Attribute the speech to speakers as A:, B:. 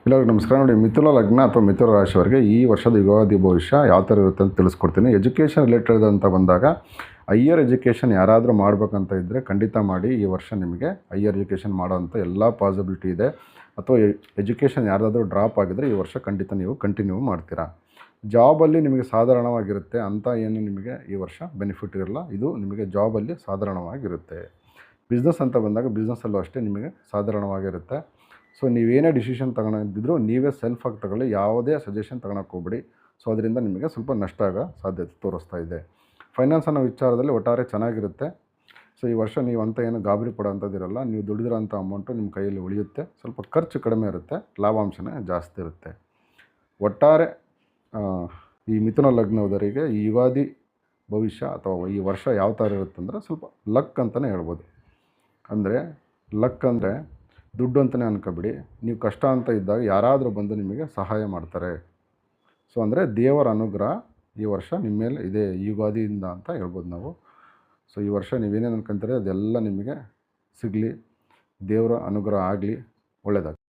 A: ಎಲ್ಲರಿಗೂ ನಮಸ್ಕಾರ. ನೋಡಿ, ಮಿಥುನ ಲಗ್ನ ಅಥವಾ ಮಿಥುನ ರಾಶಿಯವರಿಗೆ ಈ ವರ್ಷದ ಯುಗಾದಿ ಭವಿಷ್ಯ ಯಾವ ಥರ ಇರುತ್ತೆ ಅಂತ ತಿಳಿಸ್ಕೊಡ್ತೀನಿ. ಎಜುಕೇಷನ್ ರಿಲೇಟೆಡ್ ಅಂತ ಬಂದಾಗ ಹೈಯರ್ ಎಜುಕೇಷನ್ ಯಾರಾದರೂ ಮಾಡಬೇಕಂತ ಇದ್ದರೆ ಖಂಡಿತ ಮಾಡಿ. ಈ ವರ್ಷ ನಿಮಗೆ ಹೈಯರ್ ಎಜುಕೇಷನ್ ಮಾಡೋವಂಥ ಎಲ್ಲ ಪಾಸಿಬಿಲಿಟಿ ಇದೆ. ಅಥವಾ ಎಜುಕೇಷನ್ ಯಾರಾದರೂ ಡ್ರಾಪ್ ಆಗಿದ್ದರೆ ಈ ವರ್ಷ ಖಂಡಿತ ನೀವು ಕಂಟಿನ್ಯೂ ಮಾಡ್ತೀರಾ. ಜಾಬಲ್ಲಿ ನಿಮಗೆ ಸಾಧಾರಣವಾಗಿರುತ್ತೆ, ಅಂತ ಏನು ನಿಮಗೆ ಈ ವರ್ಷ ಬೆನಿಫಿಟ್ ಇರಲ್ಲ. ಇದು ನಿಮಗೆ ಜಾಬಲ್ಲಿ ಸಾಧಾರಣವಾಗಿರುತ್ತೆ. ಬಿಸ್ನೆಸ್ ಅಂತ ಬಂದಾಗ ಬಿಸ್ನೆಸ್ಸಲ್ಲೂ ಅಷ್ಟೇ ನಿಮಗೆ ಸಾಧಾರಣವಾಗಿರುತ್ತೆ. ಸೊ ನೀವೇನೇ ಡಿಸಿಷನ್ ತಗೊಳೋದಿದ್ರೂ ನೀವೇ ಸೆಲ್ಫಾಗಿ ತಗೊಳ್ಳಿ, ಯಾವುದೇ ಸಜೆಷನ್ ತಗೊಳಕ್ಕೆ ಹೋಗ್ಬೇಡಿ. ಸೊ ಅದರಿಂದ ನಿಮಗೆ ಸ್ವಲ್ಪ ನಷ್ಟ ಆಗೋ ಸಾಧ್ಯತೆ ತೋರಿಸ್ತಾ ಇದೆ. ಫೈನಾನ್ಸ್ ಅನ್ನೋ ವಿಚಾರದಲ್ಲಿ ಒಟ್ಟಾರೆ ಚೆನ್ನಾಗಿರುತ್ತೆ. ಸೊ ಈ ವರ್ಷ ನೀವು ಅಂತ ಏನು ಗಾಬರಿ ಪಡೋಂಥದ್ದಿರಲ್ಲ. ನೀವು ದುಡಿದಿರೋಂಥ ಅಮೌಂಟು ನಿಮ್ಮ ಕೈಯಲ್ಲಿ ಉಳಿಯುತ್ತೆ. ಸ್ವಲ್ಪ ಖರ್ಚು ಕಡಿಮೆ ಇರುತ್ತೆ, ಲಾಭಾಂಶನೇ ಜಾಸ್ತಿ ಇರುತ್ತೆ. ಒಟ್ಟಾರೆ ಈ ಮಿಥುನ ಲಗ್ನದವರಿಗೆ ಈ ಯುಗಾದಿ ಭವಿಷ್ಯ ಅಥವಾ ಈ ವರ್ಷ ಯಾವ ಥರ ಇರುತ್ತೆ ಅಂದರೆ ಸ್ವಲ್ಪ ಲಕ್ ಅಂತಲೇ ಹೇಳ್ಬೋದು. ಅಂದರೆ ಲಕ್ ಅಂದರೆ ದುಡ್ಡು ಅಂತಲೇ ಅನ್ಕೋಬೇಡಿ. ನೀವು ಕಷ್ಟ ಅಂತ ಇದ್ದಾಗ ಯಾರಾದರೂ ಬಂದು ನಿಮಗೆ ಸಹಾಯ ಮಾಡ್ತಾರೆ. ಸೊ ಅಂದರೆ ದೇವರ ಅನುಗ್ರಹ ಈ ವರ್ಷ ನಿಮ್ಮ ಮೇಲೆ ಇದೆ ಯುಗಾದಿಯಿಂದ ಅಂತ ಹೇಳ್ಬೋದು ನಾವು. ಸೊ ಈ ವರ್ಷ ನೀವೇನೇನು ಅನ್ಕೊಂತೀರಿ ಅದೆಲ್ಲ ನಿಮಗೆ ಸಿಗಲಿ, ದೇವರ ಅನುಗ್ರಹ ಆಗಲಿ, ಒಳ್ಳೆಯದಾಗಲಿ.